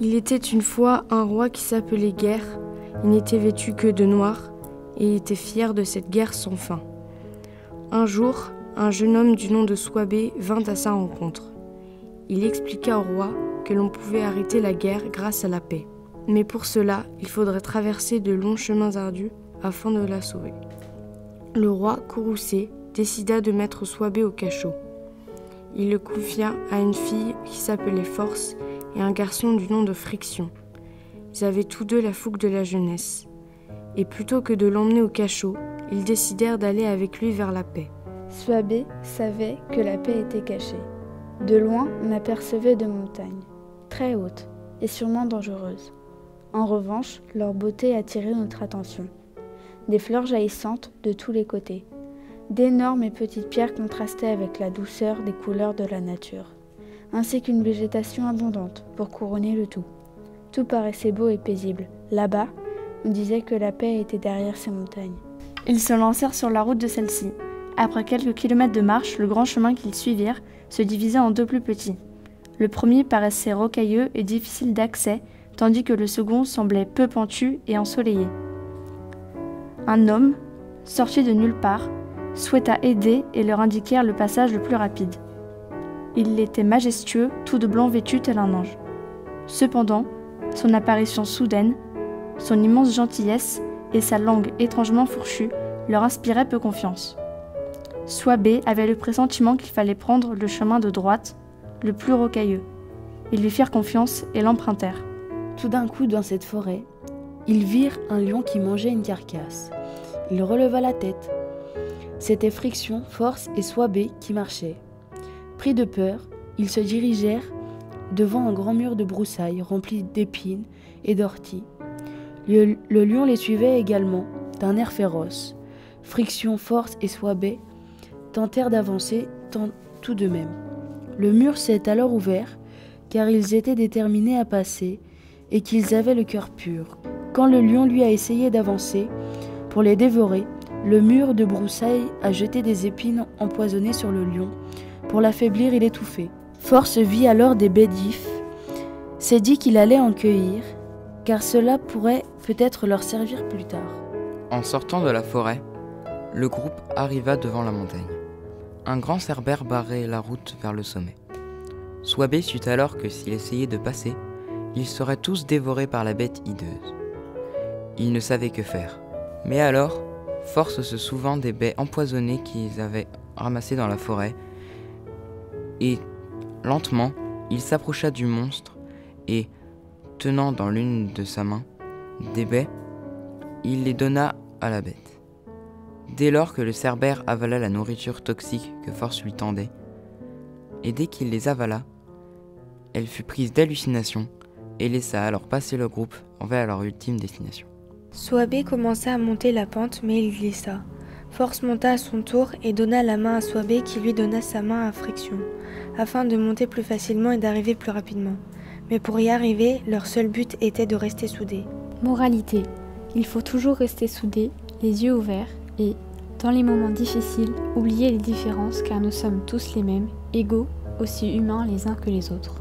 Il était une fois un roi qui s'appelait Guerre. Il n'était vêtu que de noir et il était fier de cette guerre sans fin. Un jour, un jeune homme du nom de Soibé vint à sa rencontre. Il expliqua au roi que l'on pouvait arrêter la guerre grâce à la paix. Mais pour cela, il faudrait traverser de longs chemins ardus afin de la sauver. Le roi, courroucé, décida de mettre Soibé au cachot. Il le confia à une fille qui s'appelait Force et un garçon du nom de Friction. Ils avaient tous deux la fougue de la jeunesse. Et plutôt que de l'emmener au cachot, ils décidèrent d'aller avec lui vers la paix. Soibé savait que la paix était cachée. De loin, on apercevait deux montagnes, très hautes et sûrement dangereuses. En revanche, leur beauté attirait notre attention. Des fleurs jaillissantes de tous les côtés. D'énormes et petites pierres contrastaient avec la douceur des couleurs de la nature, ainsi qu'une végétation abondante pour couronner le tout. Tout paraissait beau et paisible. Là-bas, on disait que la paix était derrière ces montagnes. Ils se lancèrent sur la route de celle-ci. Après quelques kilomètres de marche, le grand chemin qu'ils suivirent se divisait en deux plus petits. Le premier paraissait rocailleux et difficile d'accès, tandis que le second semblait peu pentu et ensoleillé. Un homme, sorti de nulle part, souhaita aider et leur indiquèrent le passage le plus rapide. Il était majestueux, tout de blanc vêtu tel un ange. Cependant, son apparition soudaine, son immense gentillesse et sa langue étrangement fourchue leur inspiraient peu confiance. Soibé avait le pressentiment qu'il fallait prendre le chemin de droite, le plus rocailleux. Ils lui firent confiance et l'empruntèrent. Tout d'un coup, dans cette forêt, ils virent un lion qui mangeait une carcasse. Il releva la tête. C'était Friction, Force et Soibé qui marchaient. Pris de peur, ils se dirigèrent devant un grand mur de broussailles rempli d'épines et d'orties. Le lion les suivait également, d'un air féroce. Friction, Force et Soibé tentèrent d'avancer tout de même. Le mur s'est alors ouvert, car ils étaient déterminés à passer et qu'ils avaient le cœur pur. Quand le lion lui a essayé d'avancer pour les dévorer, le mur de broussailles a jeté des épines empoisonnées sur le lion pour l'affaiblir et l'étouffer. Force vit alors des baies d'if, s'est dit qu'il allait en cueillir, car cela pourrait peut-être leur servir plus tard. En sortant de la forêt, le groupe arriva devant la montagne. Un grand cerbère barrait la route vers le sommet. Soibé sut alors que s'il essayait de passer, ils seraient tous dévorés par la bête hideuse. Il ne savait que faire. Mais alors, Force se souvint des baies empoisonnées qu'ils avaient ramassées dans la forêt, et lentement, il s'approcha du monstre et, tenant dans l'une de sa main des baies, il les donna à la bête. Dès lors que le cerbère avala la nourriture toxique que Force lui tendait, et dès qu'il les avala, elle fut prise d'hallucination et laissa alors passer le groupe vers leur ultime destination. Soibé commença à monter la pente, mais il glissa. Force monta à son tour et donna la main à Soibé qui lui donna sa main à Friction, afin de monter plus facilement et d'arriver plus rapidement. Mais pour y arriver, leur seul but était de rester soudés. Moralité, il faut toujours rester soudés, les yeux ouverts et, dans les moments difficiles, oublier les différences car nous sommes tous les mêmes, égaux, aussi humains les uns que les autres.